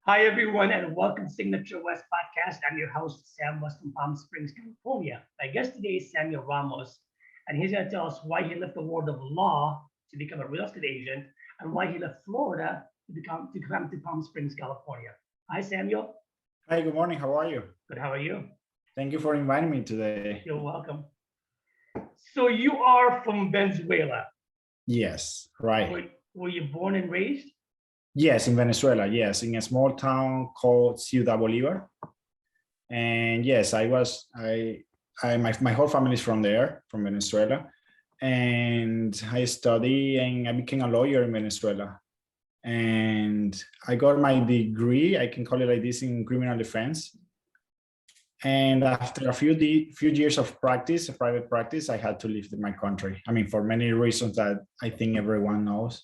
Hi, everyone, and welcome to Signature West Podcast. I'm your host, Sam West from Palm Springs, California. My guest today is Samuel Ramos, and he's going to tell us why he left the world of law to become a real estate agent and why he left Florida to come to Palm Springs, California. Hi, Samuel. Hi, good morning. How are you? Good. How are you? Thank you for inviting me today. You're welcome. So you are from Venezuela. Yes, right. Were you born and raised? Yes, in Venezuela. Yes, in a small town called Ciudad Bolivar. And yes, my whole family is from there, from Venezuela. And I study and I became a lawyer in Venezuela. And I got my degree, I can call it like this, in criminal defense. And after a few years of practice, private practice, I had to leave my country. I mean, for many reasons that I think everyone knows.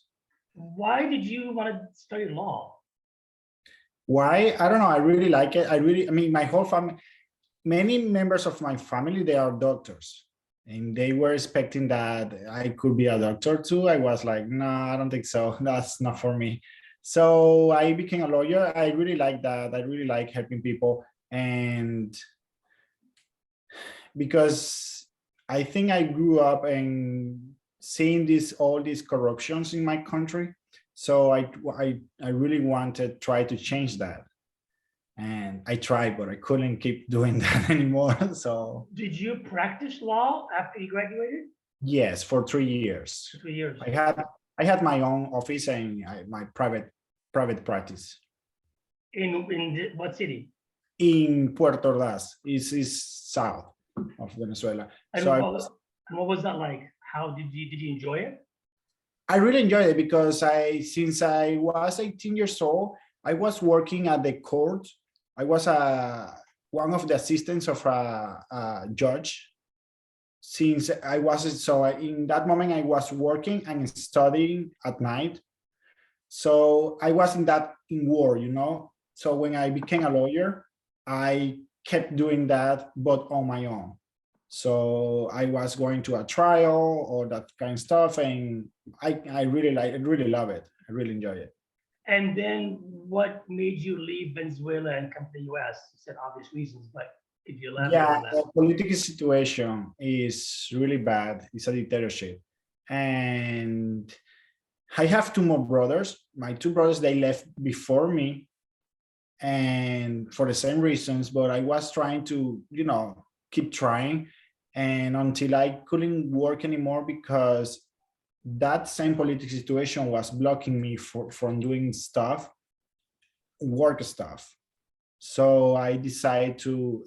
Why did you want to study law? Why? I don't know. I really like it. My whole family, many members of my family, they are doctors. And they were expecting that I could be a doctor too. I was like, no, I don't think so. That's not for me. So I became a lawyer. I really like that. I really like helping people. And because I think I grew up and seeing all these corruptions in my country, so I really wanted to try to change that, and I tried, but I couldn't keep doing that anymore. So did you practice law after you graduated? Yes, for 3 years. 3 years. I had my own office and my private practice. In what city? In Puerto Ordaz. Is south of Venezuela. And what was that like? How did you enjoy it? I really enjoyed it because since I was 18 years old, I was working at the court. I was one of the assistants of a judge. Since in that moment I was working and studying at night. So I was in war, So when I became a lawyer, I kept doing that, but on my own. So I was going to a trial or that kind of stuff, and I really love it. I really enjoy it. And then what made you leave Venezuela and come to the US? You said obvious reasons, but could you elaborate on that? The political situation is really bad. It's a dictatorship. And I have two more brothers. My two brothers, they left before me, and for the same reasons, but I was trying to, keep trying, and until I couldn't work anymore because that same political situation was blocking me from doing work stuff. So I decided to,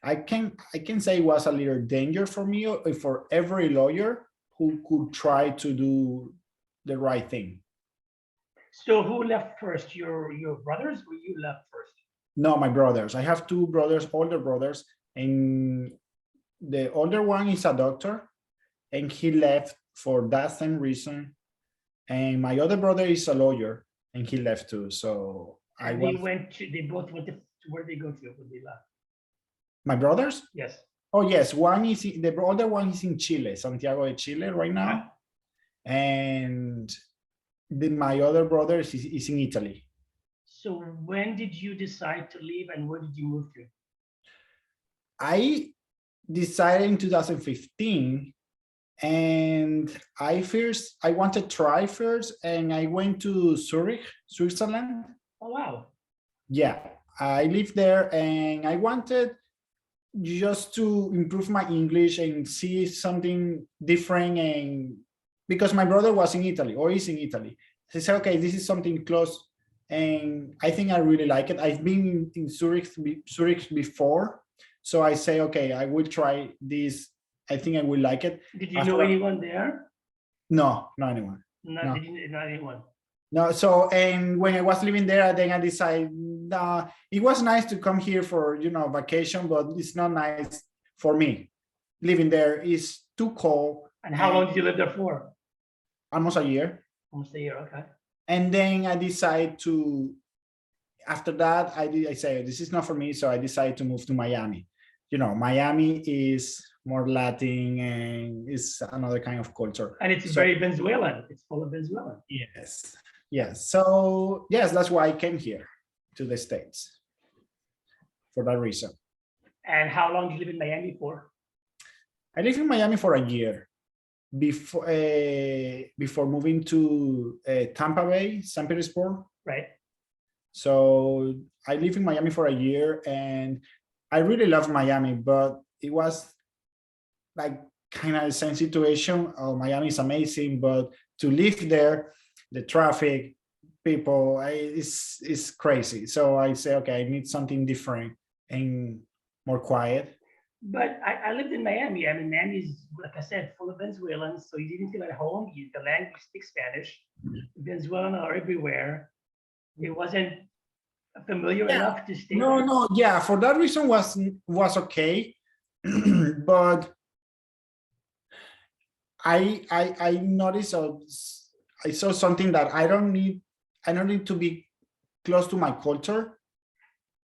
I can say it was a little danger for me, or for every lawyer who could try to do the right thing. So who left first? Your brothers, or you left first? No, my brothers. I have two brothers, older brothers, and the older one is a doctor, and he left for that same reason. And my other brother is a lawyer, and he left too. So they both went to where they go to when they left? My brothers? Yes. Oh yes, the older one is in Chile, Santiago de Chile right now, and my other brother is in Italy. So when did you decide to leave, and where did you move to? I decided in 2015, and I wanted to try first, and I went to Zurich, Switzerland. Oh, wow. Yeah, I lived there, and I wanted just to improve my English and see something different, and because my brother was in Italy, or is in Italy. So I said, okay, this is something close, and I think I really like it. I've been in Zurich before, so I say, okay, I will try this. I think I will like it. Did you know anyone there? No, not anyone. Not anyone. No, so, and when I was living there, then I decided, it was nice to come here for, vacation, but it's not nice for me. Living there is too cold. And how long did you live there for? Almost a year. Almost a year, okay. And then I decided after that, I say, this is not for me. So I decided to move to Miami. Miami is more Latin and it's another kind of culture. And it's very Venezuelan. It's full of Venezuelan. Yes. So, yes, that's why I came here. to the States for that reason. And how long did you live in Miami for? I lived in Miami for a year before moving to Tampa Bay, St. Petersburg. Right. So I lived in Miami for a year, and I really love Miami, but it was like kind of the same situation. Oh, Miami is amazing, but to live there, the traffic, people, it's crazy. So I say, okay, I need something different and more quiet. But I lived in Miami. I mean, Miami is, like I said, full of Venezuelans. So you didn't feel at home. The language speaks Spanish. Venezuelans are everywhere. It wasn't familiar enough to stay. No, yeah. For that reason, was okay, but I noticed, I saw something that I don't need to be close to my culture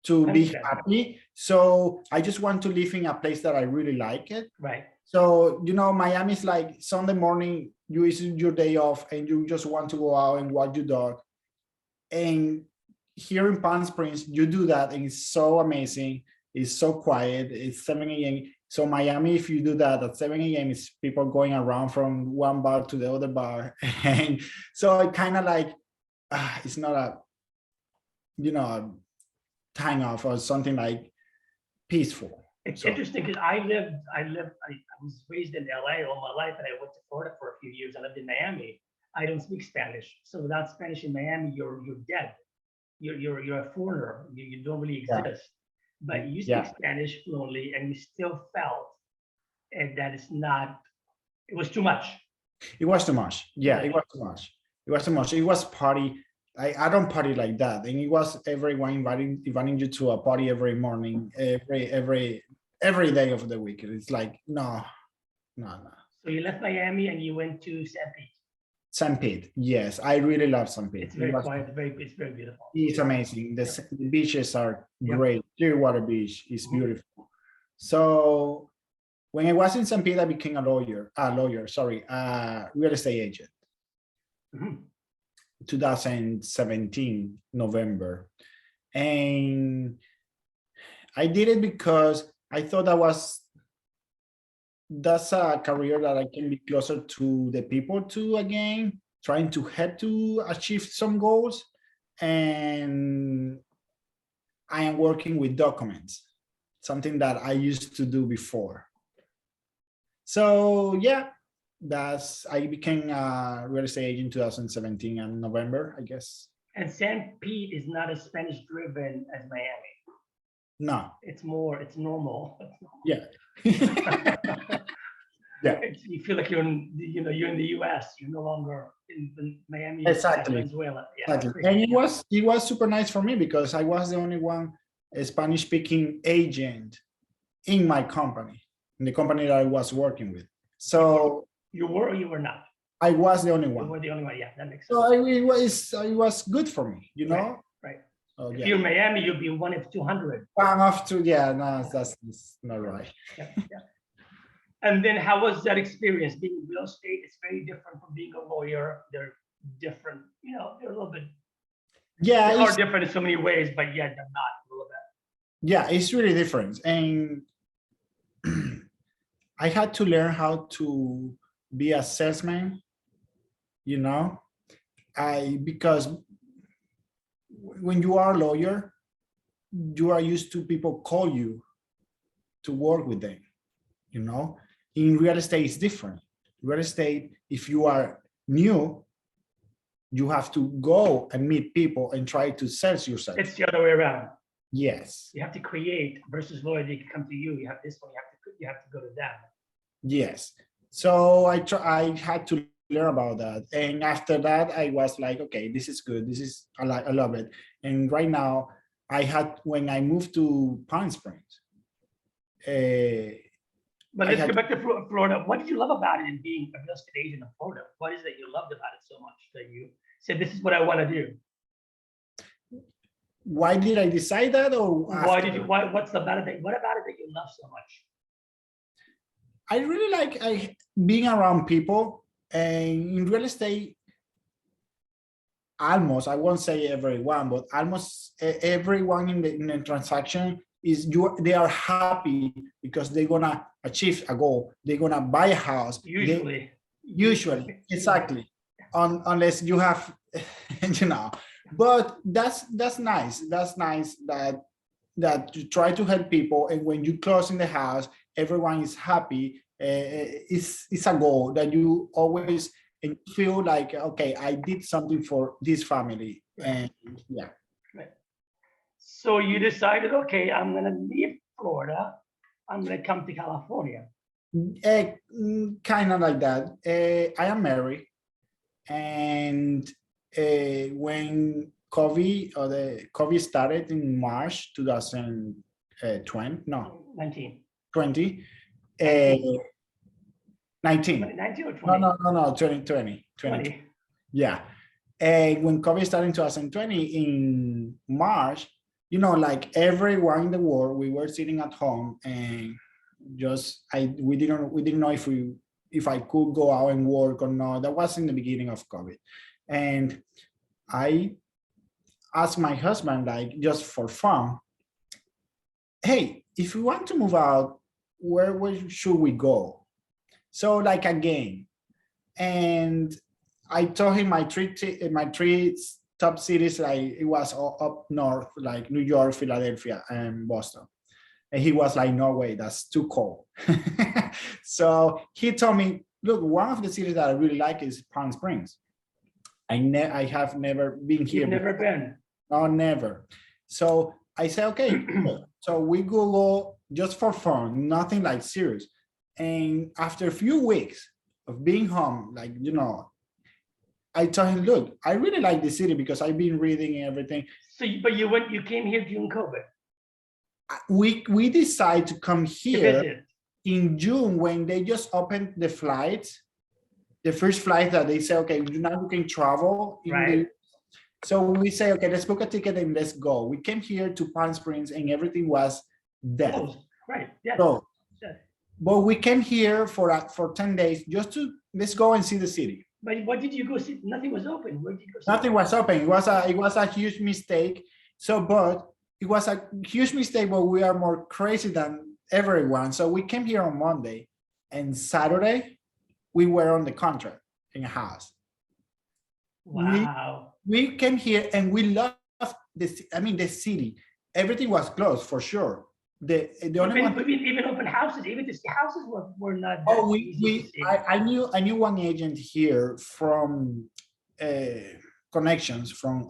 to be happy. So I just want to live in a place that I really like it. Right. So, Miami is like Sunday morning, it's your day off and you just want to go out and walk your dog. And here in Palm Springs, you do that and it's so amazing. It's so quiet. It's 7 a.m. So Miami, if you do that at 7 a.m., it's people going around from one bar to the other bar. And so it kind of like, it's not a time off or something like peaceful. It's interesting because I was raised in LA all my life, and I went to Florida for a few years. I lived in Miami. I don't speak Spanish, so without Spanish in Miami, you're dead. You're a foreigner. You don't really exist. But you speak Spanish fluently, and you still felt and that it's not. It was too much. It was too much. Yeah, it was too much. It was too much. It was party. I don't party like that. And it was everyone inviting you to a party every morning, every day of the week. It's like, no. So you left Miami and you went to St. Pete. St. Pete, yes. I really love St. Pete. It's very quiet, it's very beautiful. It's amazing. The beaches are great. Clearwater Beach is beautiful. So when I was in St. Pete, I became a real estate agent. 2017 November, and I did it because I thought that's a career that I can be closer to the people to, again, trying to help to achieve some goals. And I am working with documents, something that I used to do before. So yeah, I became a real estate agent in 2017 in November, I guess. And St. Pete is not as Spanish driven as Miami. No. It's normal. Yeah. Yeah. You feel like you're in the US. You're no longer in Miami. Exactly. Venezuela. Yeah, exactly. And it was super nice for me because I was the only one Spanish speaking agent in my company, in the company that I was working with. So you were or you were not? I was the only one. You were the only one. Yeah, that makes sense. So it was good for me, Right. Oh, if you're in Miami, you'll be one of 200. One of two. Yeah, no, that's not right. Yeah. And then how was that experience? Being in real estate, it's very different from being a lawyer. They're different, they're a little bit. Yeah, they are different in so many ways, but yet they're not a little bit. Yeah, it's really different. And I had to learn how to be a salesman, because when you are a lawyer, you are used to people call you to work with them, In real estate, it's different. Real estate, if you are new, you have to go and meet people and try to sell yourself. It's the other way around. Yes. You have to create versus lawyer. They can come to you. You have this one. You have to go to them. Yes. So I had to learn about that, and after that, I was like, okay, this is good. I love it. And right now, when I moved to Palm Springs. But let's go back to Florida. What did you love about it in being a real estate agent in Florida? What is it you loved about it so much that you said, this is what I want to do? Why did I decide that? Or what's about it what about it that you love so much? I really like being around people, and in real estate, almost, I won't say everyone, but almost everyone in the transaction they are happy because they're gonna achieve a goal. They're gonna buy a house. Usually, exactly. Unless you have, you know. But that's nice. That's nice that you try to help people, and when you close in the house, everyone is happy. It's a goal that you always and feel like, okay, I did something for this family, and yeah. Right. So you decided, okay, I'm gonna leave Florida. I'm gonna come to California. Kind of like that. I am married, and when the COVID started in March 2020, no, 19. 20, uh, 19. 19 or No, 20? no, 2020. 20. Yeah. When COVID started in 2020 in March, like everyone in the world, we were sitting at home, and we didn't know if I could go out and work or not. That was in the beginning of COVID. And I asked my husband, like, just for fun, hey, if we want to move out, where should we go? So, like, a game. And I told him my three top cities, like it was all up north, like New York, Philadelphia, and Boston. And he was like, no way, that's too cold. So he told me, look, one of the cities that I really like is Palm Springs. I have never been here. You've never been? No, never. So I said, okay. So we go just for fun, nothing like serious. And after a few weeks of being home, like, I told him, look, I really like the city because I've been reading everything. So, but you came here during COVID. We decided to come here in June when they just opened the flights, the first flight that they say, okay, now we can travel. Right. So we say, okay, let's book a ticket and let's go. We came here to Palm Springs and everything was dead. Closed. Right. Yeah. So, but we came here for 10 days just to let's go and see the city. But what did you go see? Nothing was open. Where did you go see? Nothing was open. It was a huge mistake. So, but it was a huge mistake, but we are more crazy than everyone. So we came here on Monday, and Saturday we were on the contract in a house. Wow. We came here and we loved the city. Everything was closed for sure. The only one, even open houses, even the houses were not. Oh, I knew one agent here from connections from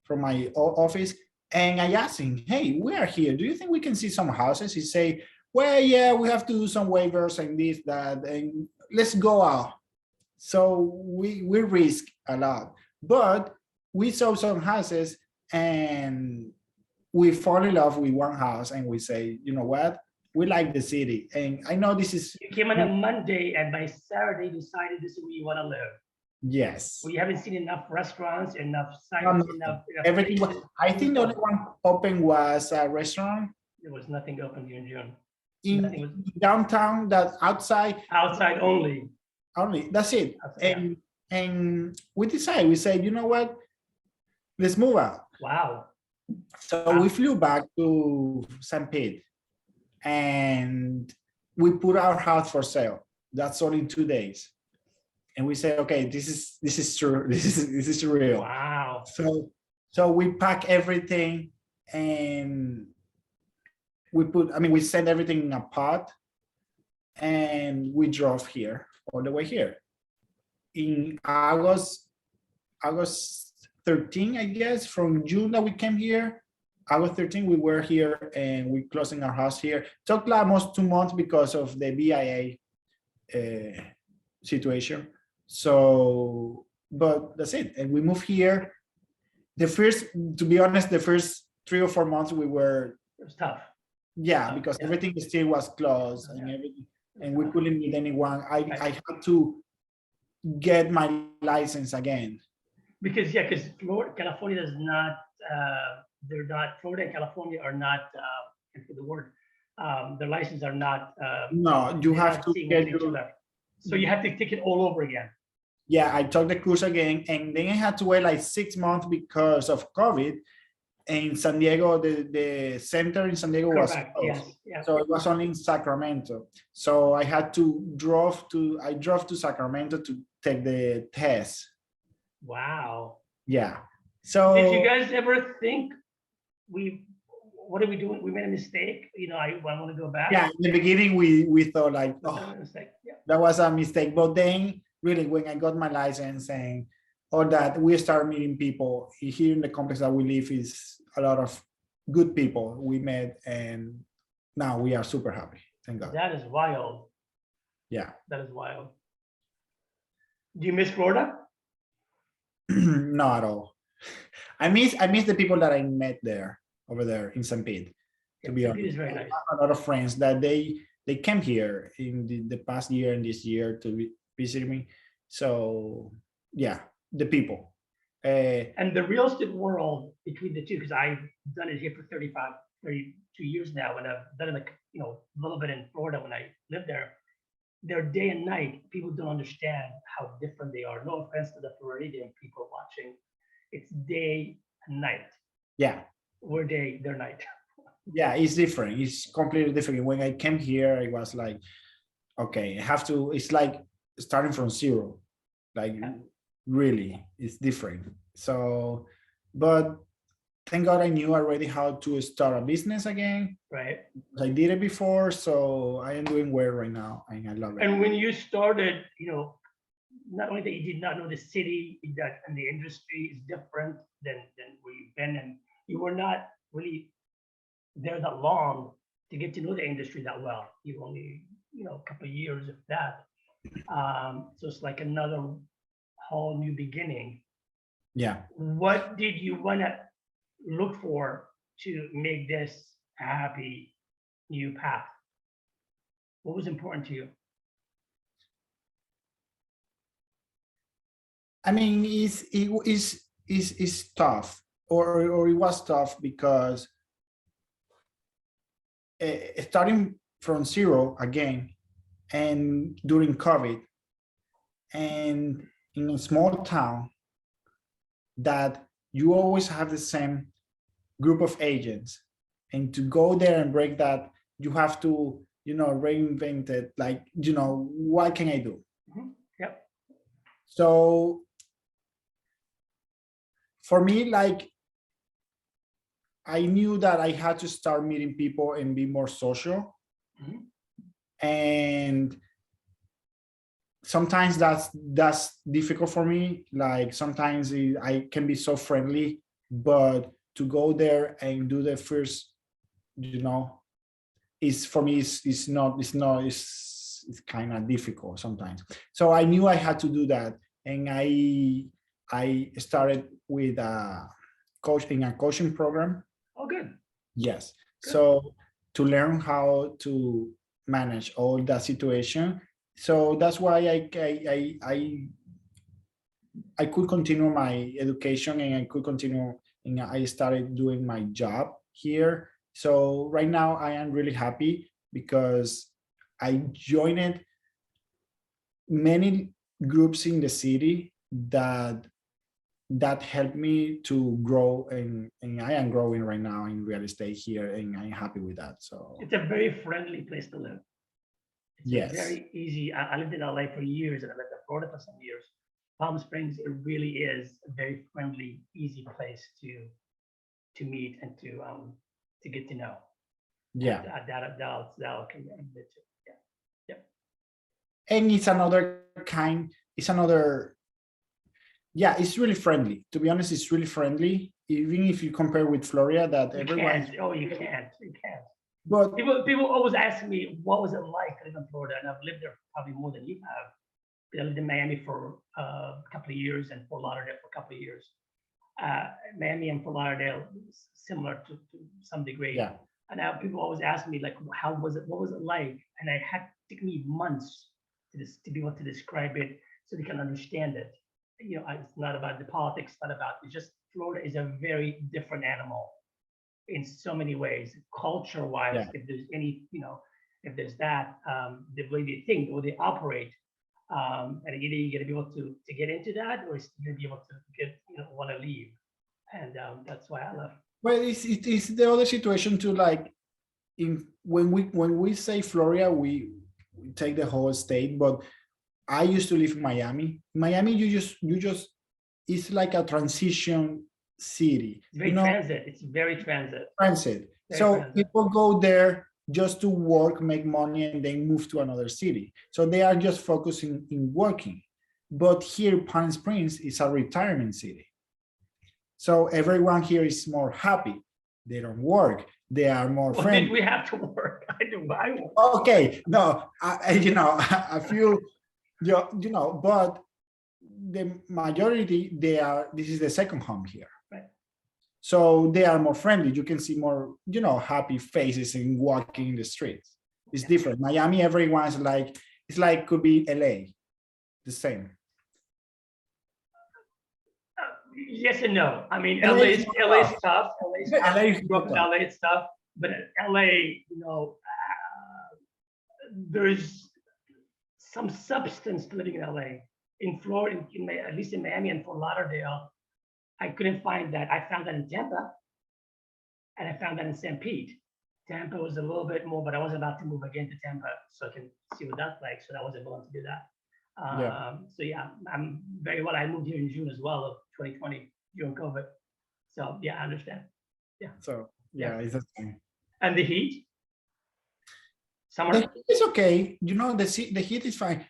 my office, and I asked him, hey, we are here. Do you think we can see some houses? He say, well, yeah, we have to do some waivers and this, that, and let's go out. So we risk a lot, but we saw some houses and we fall in love with one house, and we say, you know what? We like the city. And I know this is... You came on a Monday, and by Saturday decided this is where you want to live. Yes. We haven't seen enough restaurants, enough sites, enough everything. I think the only one open was a restaurant. There was nothing open during June. In downtown, that outside. Outside only. Only, that's it. Outside, and we decided, we said, you know what? Let's move out. Wow. So we flew back to St. Pete, and we put our house for sale. That's all in 2 days. And we say, okay, this is true. This is real. Wow. So we pack everything, and we sent everything in a pot, and we drove here, all the way here. In August 13, I guess, from June that we came here, August 13, we were here, and we closing our house here. Took almost 2 months because of the BIA situation. So, but that's it. And we moved here. To be honest, the first 3 or 4 months it was tough. Yeah, because everything still was closed and everything, and we couldn't meet anyone. I had to get my license again. Because California does not, Florida and California are not, the word, their licenses are not. No, you have to get so you have to take it all over again. yeah, I took the cruise again, and then I had to wait like 6 months because of COVID. In San Diego, the center in San Diego was Correct. closed. Yes. Yeah. So it was only in Sacramento. So I had to I drove to Sacramento to take the test. Wow. Yeah. Did you So guys ever think we, what are we doing? We made a mistake. I want to go back. yeah, in the beginning we thought like, Was oh, that a mistake? Yeah. that was a mistake. But then really when I got my license and all that, we started meeting people here in the complex that we live is a lot of good people we met, and now we are super happy. Thank God. That is wild. Yeah. That is wild. Do you miss Florida? Not at all. I miss the people that I met there over there in St. Pete. To be St. Pete honest, is very I nice. have a lot of friends that they came here in the past year and this year to visit me. So yeah, the people. And the real estate world between the two, because I've done it here for 32 years now, and I've done it like, a little bit in Florida when I lived there. They're day and night. People don't understand how different they are. No offense to the Floridian people watching. It's day and night. Yeah, We're day, they're night. yeah, it's different. It's completely different. When I came here, I was like, okay, I have to. It's like starting from zero. Like Yeah. really, it's different. So, but thank God I knew already how to start a business again. Right. I did it before, so I am doing well right now, and I love it. And when you started, not only that you did not know the city, that and the industry is different than where you've been, and you were not really there that long to get to know the industry that well. You only, a couple of years, if that. So it's like another whole new beginning. Yeah. What did you want to look for to make this a happy new path? What was important to you? I mean, it's tough, or it was tough because starting from zero again, and during COVID, and in a small town that you always have the same group of agents, and to go there and break that, you have to reinvent it. Like, what can I do? Mm-hmm. Yep. So for me, like, I knew that I had to start meeting people and be more social. Mm-hmm. And sometimes that's difficult for me. Like sometimes I can be so friendly, but to go there and do the first, is for me it's kind of difficult sometimes. So I knew I had to do that, and I started with a coaching program. Oh, good. Yes. Good. So to learn how to manage all that situation. So that's why I could continue my education, and I could continue, and I started doing my job here. So right now I am really happy because I joined many groups in the city that helped me to grow, and I am growing right now in real estate here, and I'm happy with that. So it's a very friendly place to live. It's yes, very easy. I lived in LA for years, and I lived in Florida for some years. Palm Springs, it really is a very friendly, easy place to meet and to get to know. yeah. That'll convey it to. Yeah. Yep. And it's another yeah, it's really friendly. To be honest, it's really friendly, even if you compare with Florida, that You everyone. can't. Oh, you can't. You can't. But People always ask me, what was it like to live in Florida? And I've lived there probably more than you have. I lived in Miami for a couple of years and Fort Lauderdale for a couple of years. Miami and Fort Lauderdale similar to some degree. yeah, And now people always ask me, like, how was it? What was it like? And I had to take me months to be able to describe it so they can understand it. It's not about the politics, it's not about, it's just Florida is a very different animal in so many ways, culture-wise. yeah, If there's any, if there's that, the way they think or they operate, And either you're gonna be able to get into that, or you're gonna be able to get, want to leave. And that's why I left. Well, it's the other situation too. Like in when we say Florida, we take the whole state. But I used to live in Miami. Miami, you just it's like a transition city. It's very transit. It's very transit. Transit. Very So transit. people go there just to work, make money, and then move to another city. So they are just focusing in working. But here, Palm Springs is a retirement city. So everyone here is more happy. They don't work. They are more Well, friendly. we have to work. I do. I work. Okay, no, I feel, but the majority, this is the second home here. Right. So they are more friendly. You can see more, happy faces in walking in the streets. It's different. Miami, everyone's like, it's like could be LA, the same. Yes and no. I mean, LA is LA's tough. LA's tough. LA is Grew up in tough. LA, it's tough. But LA, there's some substance to living in LA. In Florida, at least in Miami and Fort Lauderdale, I couldn't find that. I found that in Tampa, and I found that in St. Pete. Tampa was a little bit more, but I wasn't about to move again to Tampa, so I can see what that's like. So I wasn't willing to do that. So yeah, I'm very well. I moved here in June as well of 2020 during COVID. So yeah, I understand. Yeah. So yeah, it's the same. And the heat? Summer? The heat is okay. The heat is fine.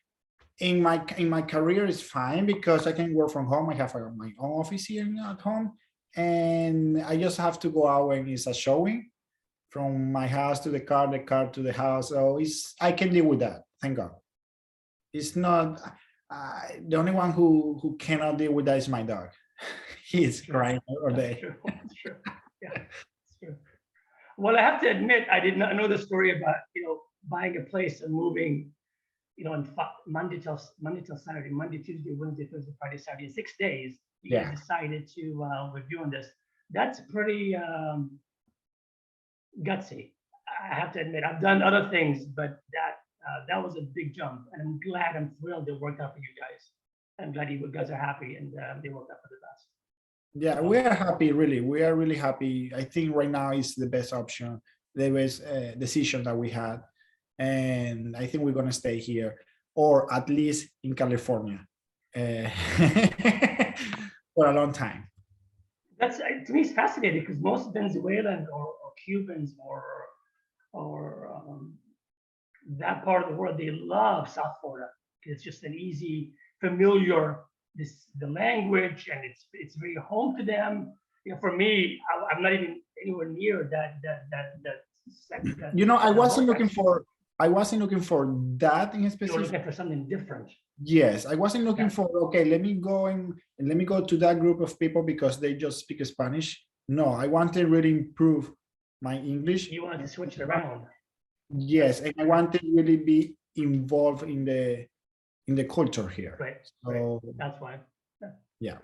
In my career is fine because I can work from home. I have my own office here at home, and I just have to go out when it's a showing from my house to the car to the house. So I can deal with that. Thank God. It's not the only one who cannot deal with that is my dog. He's crying all day. That's true. Yeah, it's true. Well, I have to admit, I did not know the story about buying a place and moving, in Monday till Saturday, Monday, Tuesday, Wednesday, Thursday, Friday, Saturday, 6 days. You guys decided to we're doing this. That's pretty gutsy. I have to admit, I've done other things, but that was a big jump, and I'm thrilled it worked out for you guys. I'm glad you guys are happy, and they worked out for the best. Yeah, we are happy, really. We are really happy. I think right now is the best option, the best decision that we had. And I think we're going to stay here, or at least in California, for a long time. That's to me, it's fascinating because most Venezuelans or Cubans or that part of the world, they love South Florida. It's just an easy, familiar, the language, and it's very home to them. For me, I'm not even anywhere near that. I wasn't looking for that in specific. You were looking for something different. Yes, I wasn't looking for, okay, let me go to that group of people because they just speak Spanish. No, I want to really improve my English. You wanted to switch it around. Yes, and I want to really be involved in the culture here. Right. So that's why. Yeah.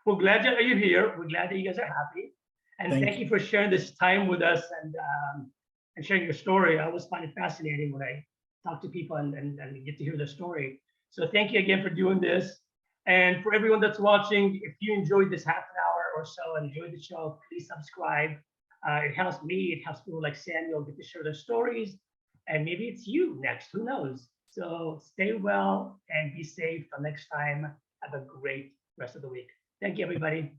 Well, glad that you're here. We're glad that you guys are happy, and thank you for sharing this time with us and sharing your story. I always find it fascinating when I talk to people and get to hear their story. So thank you again for doing this. And for everyone that's watching, if you enjoyed this half an hour or so, enjoyed the show, please subscribe. It helps me. It helps people like Samuel get to share their stories. And maybe it's you next. Who knows? So stay well and be safe. Till next time, have a great rest of the week. Thank you, everybody.